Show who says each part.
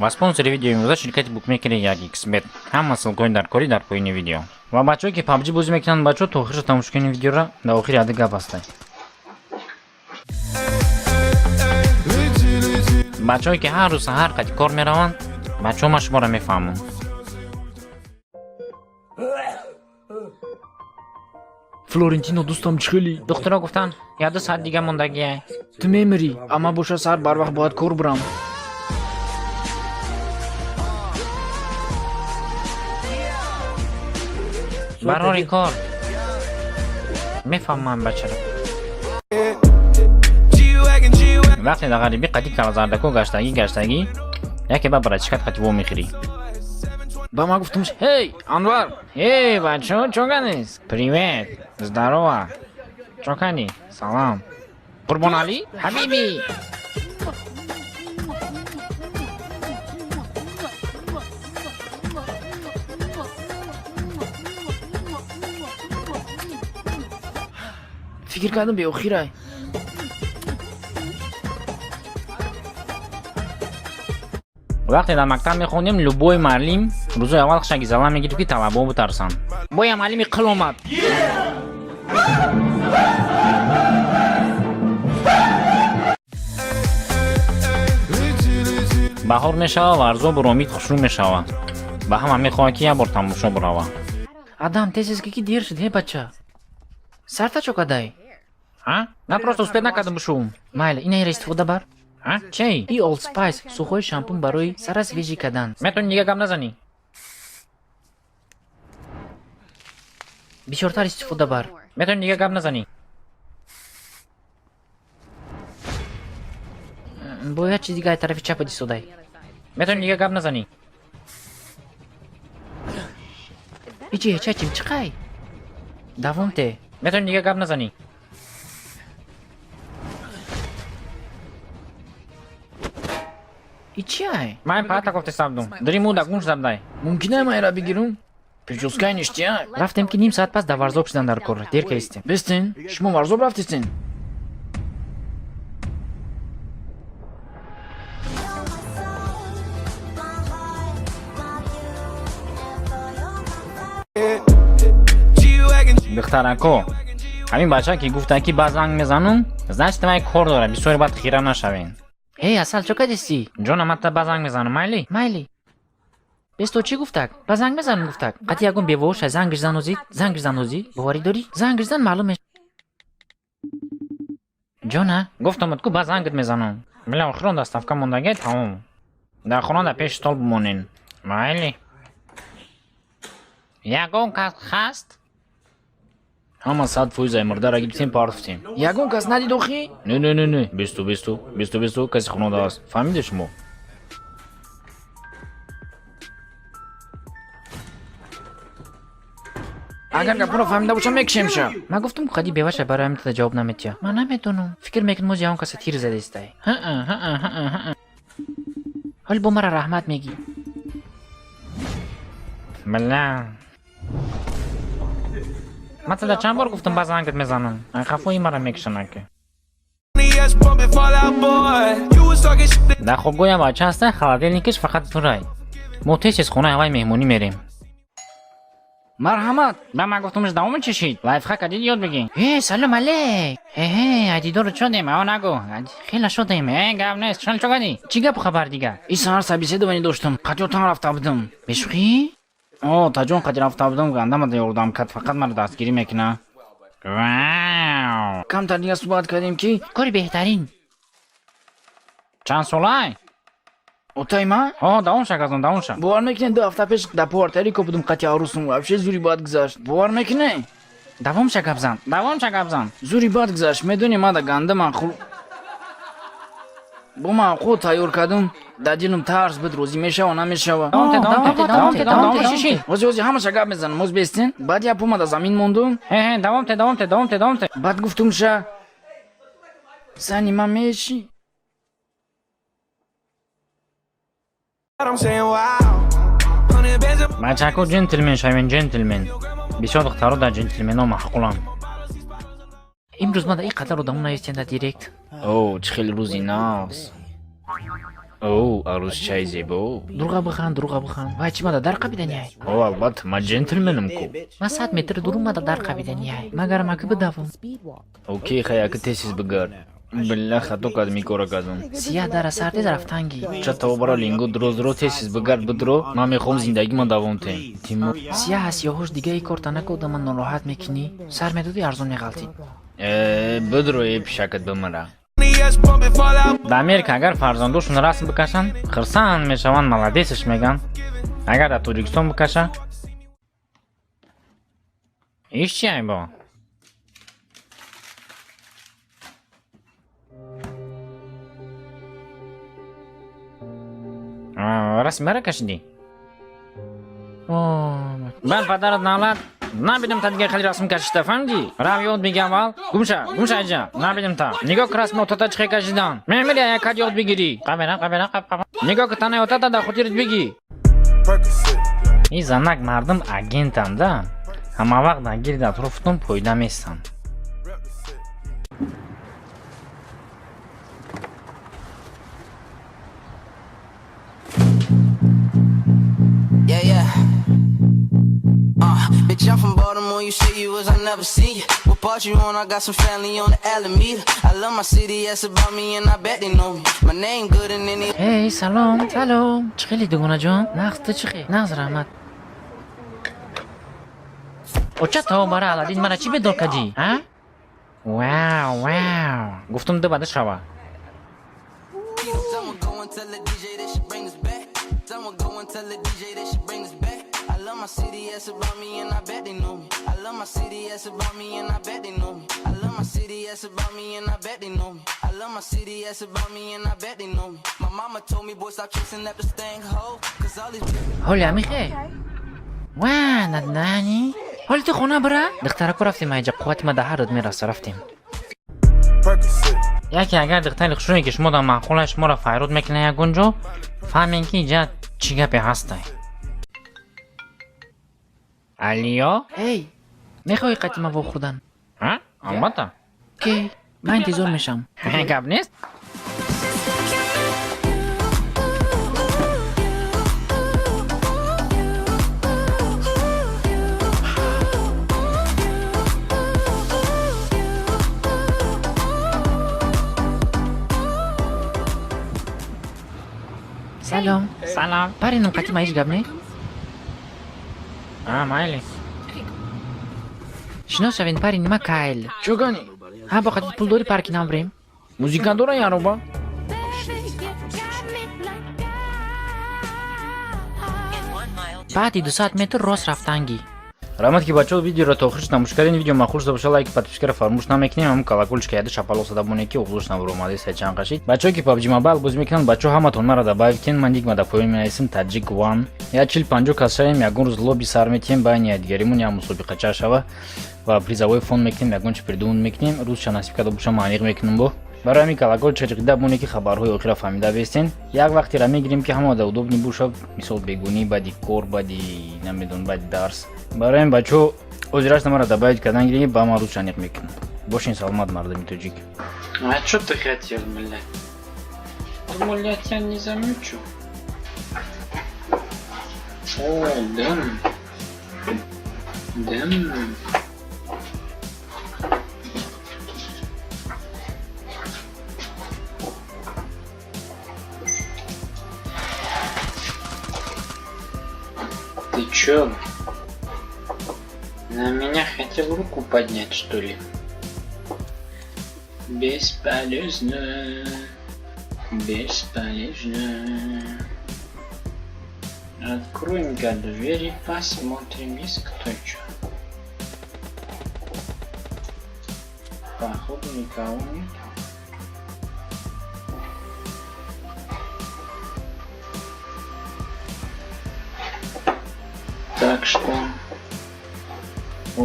Speaker 1: ва спонсори видеои имрӯза ширкати букмекери 1xbet. ҳама ссилкаҳои дар корӣ дар поини видео. ва бачаҳое ки PUBG бозӣ мекунанд, бачаҳо то охирша тамошо кунед видеоро. дар охир яда гап ҳастад. бачаҳое ки ҳар рӯз саҳар қади кор мераванд, бачаҳо ман шуморо мефаҳмам.
Speaker 2: Флорентино дӯстам чӣ хелӣ?
Speaker 1: духтуро гуфтанд 1-2 соат дига мондагиай.
Speaker 2: Ту мемирӣ, амма боша сар барвақт бояд кор бурам.
Speaker 1: барори кор мефаҳмам бачаро. вақте дар ғарибӣ қади калазардако гаштагӣ яке ба братишкат қати во мехӯрӣ.
Speaker 2: Ба ман гуфтумш, «Эй, Анвар!»
Speaker 1: «Эй, бачо, чо ганес?» «Привет, здорово!» «Чо кани?» «Салом!» «Қурбонали?» «Ҳабиби!»
Speaker 2: Фикр кардам беохирай.
Speaker 1: вақте дар мактаб мехондем лубой малим рӯзои аввал хишаги зала мегирифт ки талабо бутарсанд. боя малими қил омад. баҳор мешава ва арзобу ромид хушрӯ мешава. ба ҳама мехоҳад ки як бор тамошо бурава.
Speaker 2: Адам, тез ки дер шуд, ҳе бача. Сарта чо кадай?
Speaker 1: На просто успед накардам бушувам.
Speaker 2: Майли, инаро истифода бар.
Speaker 1: Чӣ?
Speaker 2: И Old Spice сухои шампун барои сара свежӣ кадан.
Speaker 1: Метони дига гап назанӣ?
Speaker 2: Бисёртар истифода бар.
Speaker 1: Метони дига гап назанӣ?
Speaker 2: Бояд чизи дигаи тарафи чап дистодай.
Speaker 1: Метони дига гап назанӣ?
Speaker 2: Ичи ҳечачим чиқай? Давом те.
Speaker 1: Метони дига гап назанӣ?
Speaker 2: Ичай?
Speaker 1: Ман паата кофте сабдум. Дари муда гунш забдай.
Speaker 2: Мумкина майра бигирум? Прическай ништия? Рафтем ки ним соат пас да варзоб шидан дар кор. Дер кайстем. Бестин? Шумо варзоб рафтистин?
Speaker 1: духтарако, ҳамин бача ки гуфтанд ки ба занг мезанум, значит ман кор дора, бисёр бад хира нашавен.
Speaker 2: Эй, асал чо кадисти?
Speaker 1: ҷонам, ман ба занг мезанам, майли?
Speaker 2: Майли. Бесто чӣ гуфтак? Ба занг мезанам гуфтак. Қати ягон бевоша зангиш занозид? Боварӣ дорӣ? Зангиш зан маълум меш. Ҷона,
Speaker 1: гуфтамат ку ба зангит мезанам. Била охирон даставка мондагиай тамом. Дар хона дар пеши стол бимонен. Майли. Ягон кас хаст? ҳама 100% мурдаро гирифтем партофтем.
Speaker 2: Ягон кас надид охи?
Speaker 1: Не. Бесту каси хонада аст. Фаҳмиде шумо?
Speaker 2: Агар гапро фаҳмида бошам мекишемша. Ман гуфтам қади беваша барои ҳамин ҷавоб наметия. Ман наметонам. Фикр мекунам моз ягон каса тир задестай. ҳол бо мара раҳмат мегӣ.
Speaker 1: Била. Ман тада чанд бор гуфтам ба зангит мезанам. Хафои мара мекишанаки. дар хобгоҳ бача ҳаста, холодильникиш фақат пуррай. мо тез хонаи ҳаваи меҳмонӣ мерем.
Speaker 2: Марҳамат.
Speaker 1: Ба ман гуфтамш давоми чишид. Лайфхак адид ёд бигӣ.
Speaker 2: Салом алейк.
Speaker 1: адидору чодем, аво нагӯ. Хеле шодем. Гап нест. Шон чогадӣ?
Speaker 2: Чӣ гапу хабар дига? И саҳар собеседованӣ доштам. қатётан рафта будам. Бешухӣ?
Speaker 1: таҷон қади рафта будам, гандамада ёрдам кад, фақат маро дастгирӣ мекуна. Вау!
Speaker 2: Камтар дига суҳбат кардем ки кори беҳтарин.
Speaker 1: Чанд солай?
Speaker 2: Отай ма?
Speaker 1: давом ша газон, давом ша.
Speaker 2: бовар мекунед 2 ҳафта пеш дар пуартари ко будум қати арӯсум. вообще зури бад гузашт. бовар мекунед?
Speaker 1: давом ша гапзан.
Speaker 2: зури бад гузашт. медонӣ ман да гандаман бо ман худ тайёр кардам. дар дилам тарс буд, розӣ мешава намешава. ҳозир ҳамаша гап мезанам. моз бестин. баъд як помада замин мондум.
Speaker 1: давомте.
Speaker 2: баъд гуфтум ша зани ман мешӣ.
Speaker 1: бачако ҷентлмен шавен, ҷентлмен. бисёр духтаро дар ҷентлменҳо маҳқуланд.
Speaker 2: имрӯз ман дар ин қадар одамон наистем дар директ.
Speaker 1: чӣ хеле рӯзи нағз. Оу, арус чай зебо.
Speaker 2: Дурга бахан. Вай чимада дар қабидан яй.
Speaker 1: О, албатта, ман джентльменам-ку.
Speaker 2: Ма 100 метр дурумада дар қабидан яй. Магар маки бидавум.
Speaker 1: Окей, хаяки тесиз бигар. Билла хато кад микора кадам.
Speaker 2: Сия дара сардез рафтанги.
Speaker 1: Ча табара линго дрозро тесиз бигар бидро. Ман мехом зиндагима давом тем. Тимур.
Speaker 2: Сия ҳасиёҳош дигаи кор накода ман нороҳат мекунӣ. Сар медоди арзон меғалтӣ.
Speaker 1: Бидро пишакат бимара. Ба Америка агар фарзандошон расм бикашанд, хирсанд мешаванд, маладесиш меган. Агар дар Тоҷикистон бикаша, иш чи айбо? Расм бара кашидӣ? Бан падарат навлад, набидим та дигар хали расм кашида, фаҳмидӣ? Рав ёд биги аввал. Гумша аҷа, набидим та. Нигоҳ ки расми отата чихе кашидан. Мемири як кад ёд бигирӣ. Қабера. Нигоҳ ки танаи отата дар хотират биги. И занак мардум агентанда. Ҳама вақт дар гирди атрофатон пойда местанд.
Speaker 3: Bitch, I'm from Baltimore, you say you was, I never seen you. What part you on? I got some family on the Alameda. I love my city, that's about me, and I bet they know me. My name good in any...
Speaker 2: Эй, салом. Чӣ хели дугунаҷон? Нағзти чӣ хел? Нағз раҳмат. Оча то бара Аладдин мара чӣ бедор кадӣ? Вау. Гуфтум дубада шава.
Speaker 3: Someone go and tell the DJ they should bring us back. Someone go and tell the DJ they should bring us back. I love my city, that's about me, and I bet they know me. I love my city, that's about me, and I bet they know me. I love my city, that's about me, and I bet they know me. I love my city, that's about me, and I bet they know me. My mama told me, boy, stop chasing after staying hoe. Cause all these...
Speaker 2: ҳоли амихе? Ва, надани? ҳоли ту хона бира? Духтараку рафтем айҷа қуввати ма даҳар дуд мераса рафтем. Яке агар духтари хушрӯе ки шумо дар маъқулаи шуморо файруд мекунад ягон ҷо, фаҳмем ки иҷа чӣ гапе ҳастай. Алиё? Эй, мехоҳӣ қати ма вохӯрдан? Албатта. Окей, ман интизор мешам. Гап нест? Салом. Паринам қати ма ҳеҷ гап не? Майли. Шинос шавед пари нима кайл.
Speaker 1: Чӯ гани?
Speaker 2: Бо қати пул дори парки намбрем.
Speaker 1: Музика дора яроба?
Speaker 2: баъди 200 метр рост рафтанги.
Speaker 1: Раҳмат ки бачаҳо видеоро то охир тамошо кардин. Видео маъқул шуда боша лайк подпискаро фаромӯш намекунем. Ҳамон колокольчика яда шапало сада бонем ки оғлуш навромаде сайчан қашид. Бачаҳо ки PUBG Mobile бозӣ мекунанд, бачаҳо ҳаматон мара добавид кин. Ман дигма дар поён менависам Таҷик 1. Я 40-50 кас шавем, ягон рӯз лобби сар метиҳем байни якдигаримон, як мусобиқача шава ва призовой фонд мекунем, ягон чӣ придумуд мекунем. Рӯзша насиб карда боша маъниқ мекунам бо. Барои ҳамин колокольчика чиқида бонем ки хабарҳои охира фаҳмида бестен. Як вақтира мегирем ки ҳамода удобни бошад, мисол бегунӣ, баъди кор, баъди намедон, баъди дарс. Барои ҳамин бачаҳо озирашта мара добавить кардан гирем, ба ман рӯз шаниқ мекунам. Бошин саломат, мардами тоҷик.
Speaker 4: А что ты хотел, блядь? Блядь, я не замучу. О, дым. Ты чё? На меня хотел руку поднять, что ли? Бесполезно. Откроем-ка двери, посмотрим, есть кто чё. Походу никого нет. Так что... О,